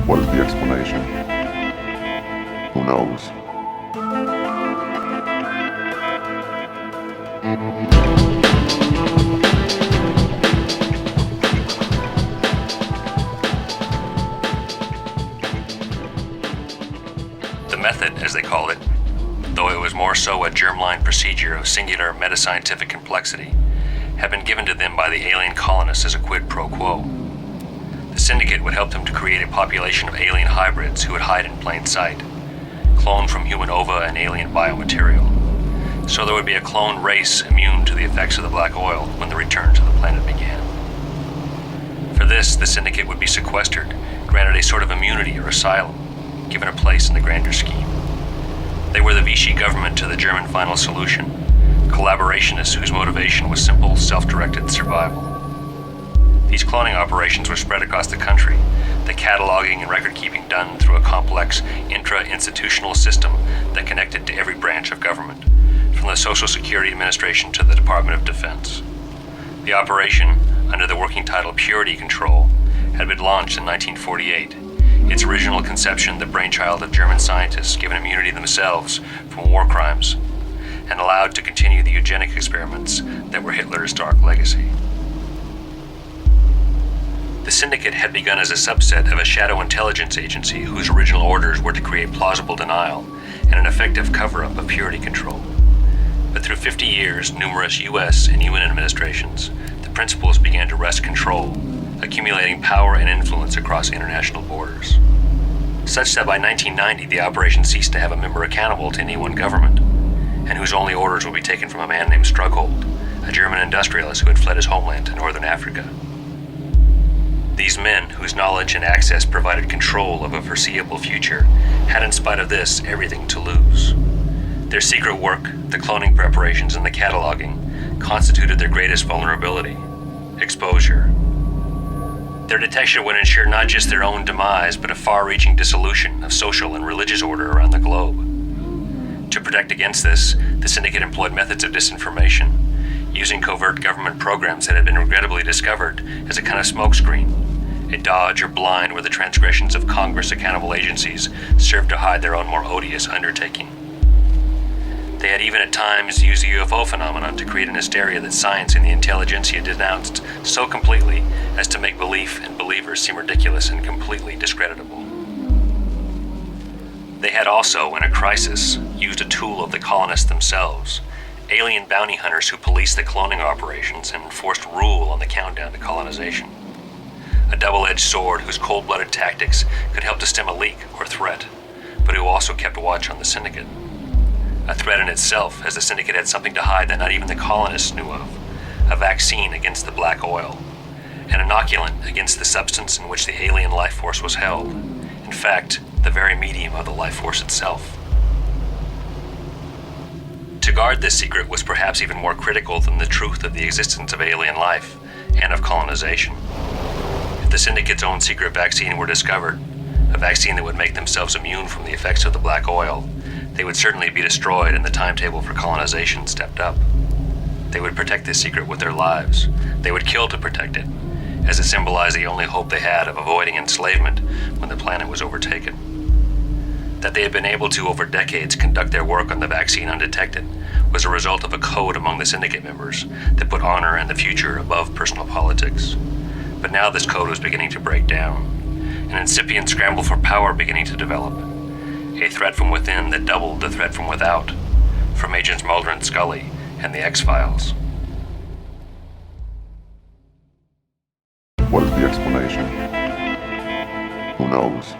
What is the explanation? Who knows? The method, as they call it, though it was more so a germline procedure of singular metascientific complexity, had been given to them by the alien colonists as a quid pro quo. The syndicate would help them to create a population of alien hybrids who would hide in plain sight, cloned from human ova and alien biomaterial. So there would be a clone race immune to the effects of the black oil when the return to the planet began. For this, the syndicate would be sequestered, granted a sort of immunity or asylum, given a place in the grander scheme. They were the Vichy government to the German final solution, collaborationists whose motivation was simple, self-directed survival. These cloning operations were spread across the country, the cataloging and record-keeping done through a complex intra-institutional system that connected to every branch of government, from the Social Security Administration to the Department of Defense. The operation, under the working title Purity Control, had been launched in 1948. Its original conception the brainchild of German scientists given immunity themselves from war crimes, and allowed to continue the eugenic experiments that were Hitler's dark legacy. The syndicate had begun as a subset of a shadow intelligence agency whose original orders were to create plausible denial and an effective cover-up of purity control. But through 50 years, numerous US and UN administrations, the principles began to wrest control, accumulating power and influence across international borders. Such that by 1990, the operation ceased to have a member accountable to any one government, and whose only orders would be taken from a man named Strughold, a German industrialist who had fled his homeland to northern Africa. These men, whose knowledge and access provided control of a foreseeable future, had in spite of this everything to lose. Their secret work, the cloning preparations and the cataloging, constituted their greatest vulnerability: exposure. Their detection would ensure not just their own demise, but a far-reaching dissolution of social and religious order around the globe. To protect against this, the syndicate employed methods of disinformation, using covert government programs that had been regrettably discovered as a kind of smokescreen, a dodge or blind where the transgressions of Congress-accountable agencies served to hide their own more odious undertaking. They had even at times used the UFO phenomenon to create an hysteria that science and the intelligentsia denounced so completely as to make belief and believers seem ridiculous and completely discreditable. They had also, in a crisis, used a tool of the colonists themselves, alien bounty hunters who policed the cloning operations and enforced rule on the countdown to colonization. A double-edged sword whose cold-blooded tactics could help to stem a leak or threat, but who also kept watch on the syndicate. A threat in itself, as the syndicate had something to hide that not even the colonists knew of: a vaccine against the black oil, an inoculant against the substance in which the alien life force was held. In fact, the very medium of the life force itself. To guard this secret was perhaps even more critical than the truth of the existence of alien life and of colonization. If the syndicate's own secret vaccine were discovered, a vaccine that would make themselves immune from the effects of the black oil, they would certainly be destroyed and the timetable for colonization stepped up. They would protect this secret with their lives. They would kill to protect it, as it symbolized the only hope they had of avoiding enslavement when the planet was overtaken. That they had been able to, over decades, conduct their work on the vaccine undetected was a result of a code among the syndicate members that put honor and the future above personal politics. But now this code was beginning to break down, an incipient scramble for power beginning to develop, a threat from within that doubled the threat from without, from Agents Mulder and Scully and the X-Files. What is the explanation? Who knows?